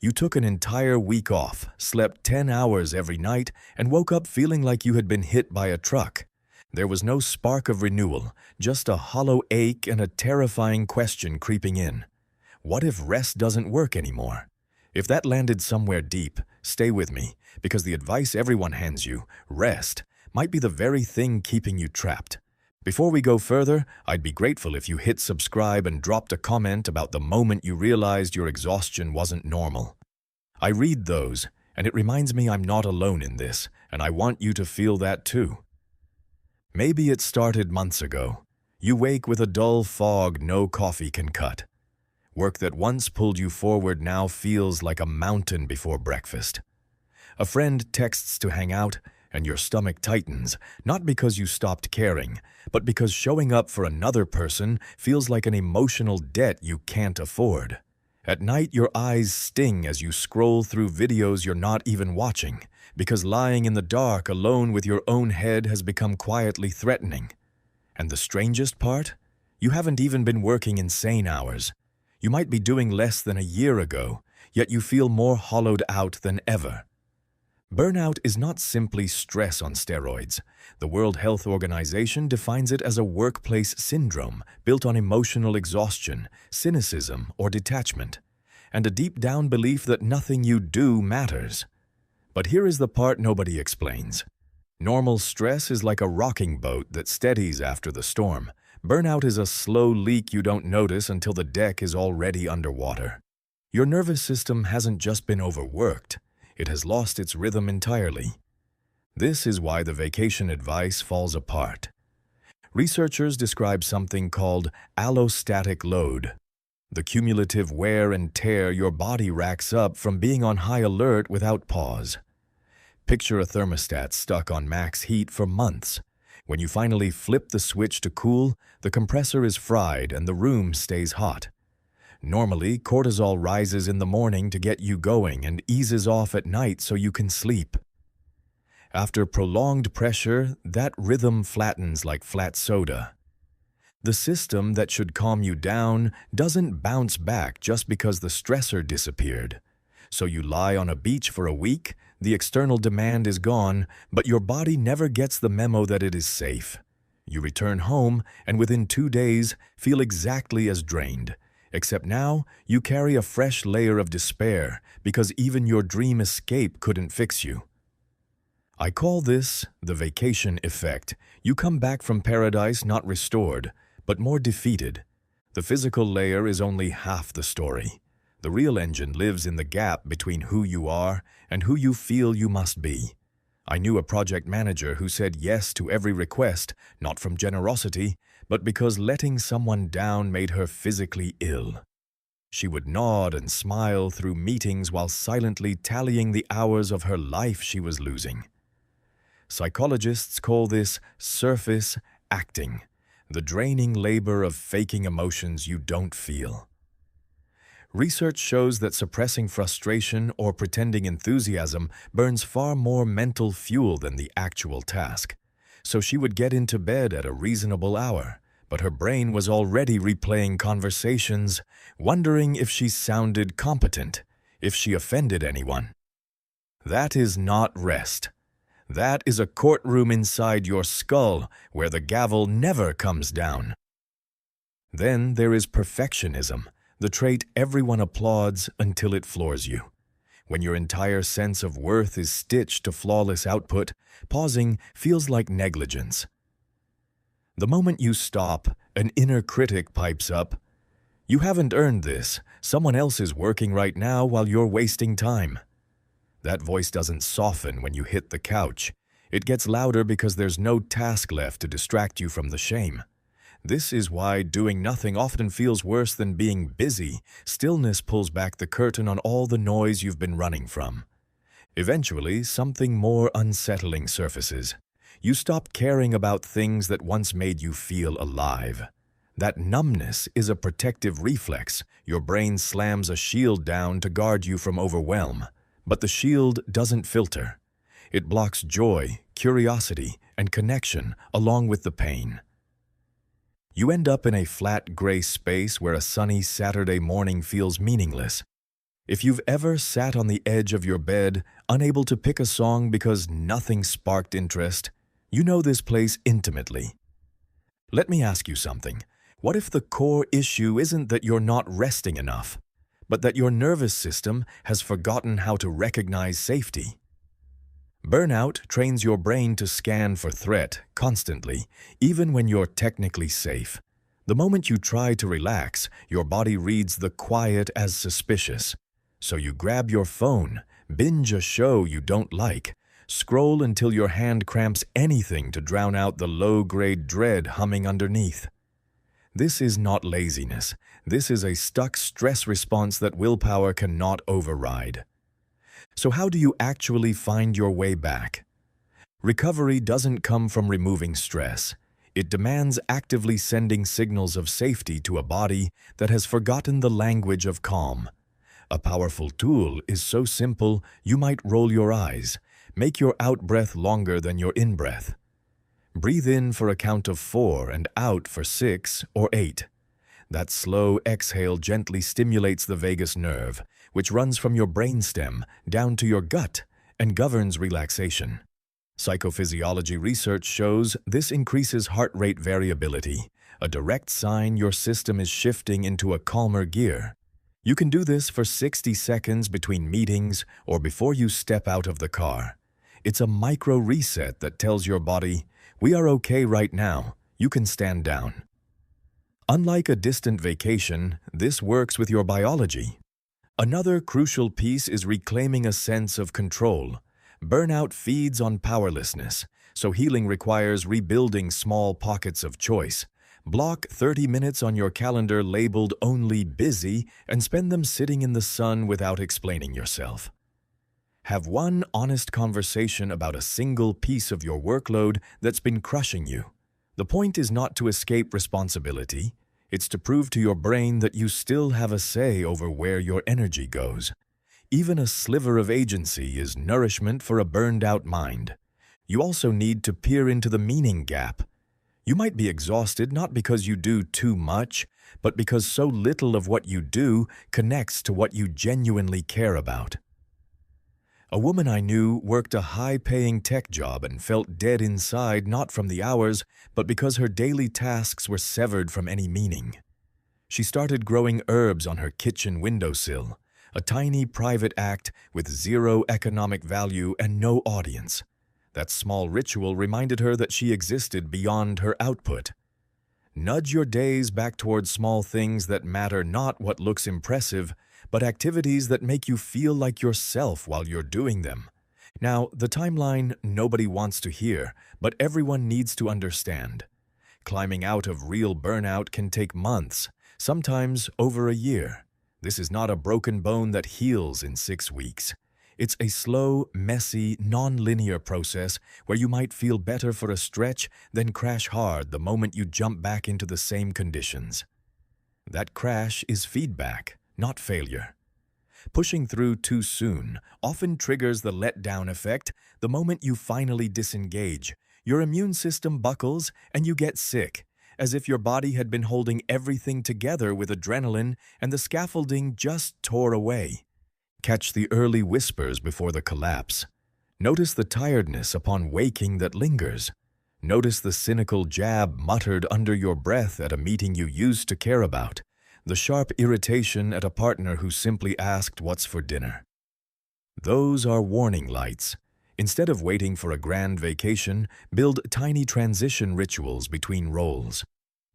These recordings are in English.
You took an entire week off, slept 10 hours every night, and woke up feeling like you had been hit by a truck. There was no spark of renewal, just a hollow ache and a terrifying question creeping in. What if rest doesn't work anymore? If that landed somewhere deep, stay with me, because the advice everyone hands you, rest, might be the very thing keeping you trapped. Before we go further, I'd be grateful if you hit subscribe and dropped a comment about the moment you realized your exhaustion wasn't normal. I read those, and it reminds me I'm not alone in this, and I want you to feel that too. Maybe it started months ago. You wake with a dull fog no coffee can cut. Work that once pulled you forward now feels like a mountain before breakfast. A friend texts to hang out, and your stomach tightens, not because you stopped caring, but because showing up for another person feels like an emotional debt you can't afford. At night, your eyes sting as you scroll through videos you're not even watching, because lying in the dark alone with your own head has become quietly threatening. And the strangest part? You haven't even been working insane hours. You might be doing less than a year ago, yet you feel more hollowed out than ever. Burnout is not simply stress on steroids. The World Health Organization defines it as a workplace syndrome built on emotional exhaustion, cynicism, or detachment, and a deep-down belief that nothing you do matters. But here is the part nobody explains. Normal stress is like a rocking boat that steadies after the storm. Burnout is a slow leak you don't notice until the deck is already underwater. Your nervous system hasn't just been overworked. It has lost its rhythm entirely. This is why the vacation advice falls apart. Researchers describe something called allostatic load, the cumulative wear and tear your body racks up from being on high alert without pause. Picture a thermostat stuck on max heat for months. When you finally flip the switch to cool, the compressor is fried and the room stays hot. Normally, cortisol rises in the morning to get you going and eases off at night so you can sleep. After prolonged pressure, that rhythm flattens like flat soda. The system that should calm you down doesn't bounce back just because the stressor disappeared. So you lie on a beach for a week, the external demand is gone, but your body never gets the memo that it is safe. You return home and within 2 days feel exactly as drained. Except now, you carry a fresh layer of despair because even your dream escape couldn't fix you. I call this the vacation effect. You come back from paradise not restored, but more defeated. The physical layer is only half the story. The real engine lives in the gap between who you are and who you feel you must be. I knew a project manager who said yes to every request, not from generosity, but because letting someone down made her physically ill. She would nod and smile through meetings while silently tallying the hours of her life she was losing. Psychologists call this surface acting, the draining labor of faking emotions you don't feel. Research shows that suppressing frustration or pretending enthusiasm burns far more mental fuel than the actual task. So she would get into bed at a reasonable hour, but her brain was already replaying conversations, wondering if she sounded competent, if she offended anyone. That is not rest. That is a courtroom inside your skull where the gavel never comes down. Then there is perfectionism, the trait everyone applauds until it floors you. When your entire sense of worth is stitched to flawless output, pausing feels like negligence. The moment you stop, an inner critic pipes up. You haven't earned this. Someone else is working right now while you're wasting time. That voice doesn't soften when you hit the couch. It gets louder because there's no task left to distract you from the shame. This is why doing nothing often feels worse than being busy. Stillness pulls back the curtain on all the noise you've been running from. Eventually, something more unsettling surfaces. You stop caring about things that once made you feel alive. That numbness is a protective reflex. Your brain slams a shield down to guard you from overwhelm. But the shield doesn't filter. It blocks joy, curiosity, and connection along with the pain. You end up in a flat gray space where a sunny Saturday morning feels meaningless. If you've ever sat on the edge of your bed, unable to pick a song because nothing sparked interest, you know this place intimately. Let me ask you something. What if the core issue isn't that you're not resting enough, but that your nervous system has forgotten how to recognize safety? Burnout trains your brain to scan for threat constantly, even when you're technically safe. The moment you try to relax, your body reads the quiet as suspicious. So you grab your phone, binge a show you don't like, scroll until your hand cramps anything to drown out the low-grade dread humming underneath. This is not laziness. This is a stuck stress response that willpower cannot override. So how do you actually find your way back? Recovery doesn't come from removing stress. It demands actively sending signals of safety to a body that has forgotten the language of calm. A powerful tool is so simple you might roll your eyes. Make your out-breath longer than your in-breath. Breathe in for a count of 4 and out for 6 or 8. That slow exhale gently stimulates the vagus nerve, which runs from your brainstem down to your gut and governs relaxation. Psychophysiology research shows this increases heart rate variability, a direct sign your system is shifting into a calmer gear. You can do this for 60 seconds between meetings or before you step out of the car. It's a micro reset that tells your body, "We are okay right now, you can stand down." Unlike a distant vacation, this works with your biology. Another crucial piece is reclaiming a sense of control. Burnout feeds on powerlessness, so healing requires rebuilding small pockets of choice. Block 30 minutes on your calendar labeled "only busy" and spend them sitting in the sun without explaining yourself. Have one honest conversation about a single piece of your workload that's been crushing you. The point is not to escape responsibility. It's to prove to your brain that you still have a say over where your energy goes. Even a sliver of agency is nourishment for a burned-out mind. You also need to peer into the meaning gap. You might be exhausted not because you do too much, but because so little of what you do connects to what you genuinely care about. A woman I knew worked a high-paying tech job and felt dead inside not from the hours, but because her daily tasks were severed from any meaning. She started growing herbs on her kitchen windowsill, a tiny private act with zero economic value and no audience. That small ritual reminded her that she existed beyond her output. Nudge your days back towards small things that matter, not what looks impressive, but activities that make you feel like yourself while you're doing them. Now, the timeline nobody wants to hear, but everyone needs to understand. Climbing out of real burnout can take months, sometimes over a year. This is not a broken bone that heals in 6 weeks. It's a slow, messy, non-linear process where you might feel better for a stretch, then crash hard the moment you jump back into the same conditions. That crash is feedback, not failure. Pushing through too soon often triggers the letdown effect. The moment you finally disengage, your immune system buckles and you get sick, as if your body had been holding everything together with adrenaline and the scaffolding just tore away. Catch the early whispers before the collapse. Notice the tiredness upon waking that lingers. Notice the cynical jab muttered under your breath at a meeting you used to care about. The sharp irritation at a partner who simply asked what's for dinner. Those are warning lights. Instead of waiting for a grand vacation, build tiny transition rituals between roles.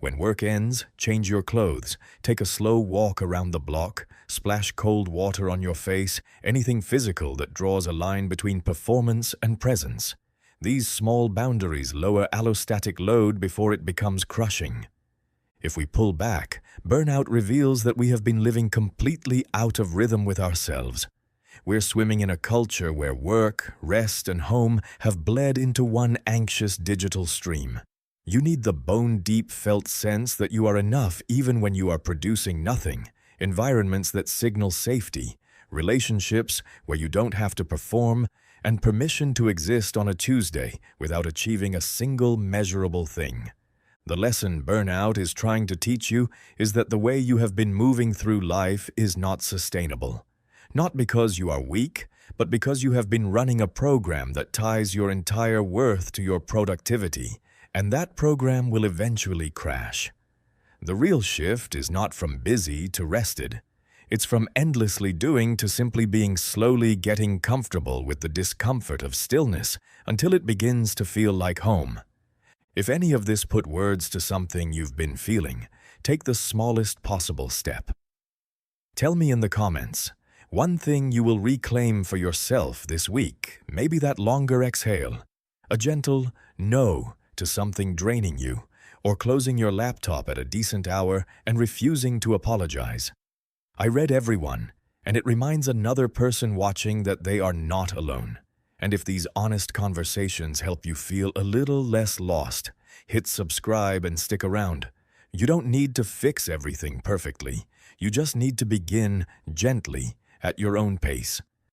When work ends, change your clothes, take a slow walk around the block, splash cold water on your face, anything physical that draws a line between performance and presence. These small boundaries lower allostatic load before it becomes crushing. If we pull back, burnout reveals that we have been living completely out of rhythm with ourselves. We're swimming in a culture where work, rest, and home have bled into one anxious digital stream. You need the bone-deep felt sense that you are enough even when you are producing nothing, environments that signal safety, relationships where you don't have to perform, and permission to exist on a Tuesday without achieving a single measurable thing. The lesson burnout is trying to teach you is that the way you have been moving through life is not sustainable. Not because you are weak, but because you have been running a program that ties your entire worth to your productivity, and that program will eventually crash. The real shift is not from busy to rested. It's from endlessly doing to simply being slowly getting comfortable with the discomfort of stillness until it begins to feel like home. If any of this put words to something you've been feeling, take the smallest possible step. Tell me in the comments, one thing you will reclaim for yourself this week, maybe that longer exhale, a gentle no to something draining you, or closing your laptop at a decent hour and refusing to apologize. I read everyone, and it reminds another person watching that they are not alone. And if these honest conversations help you feel a little less lost, hit subscribe and stick around. You don't need to fix everything perfectly. You just need to begin gently at your own pace.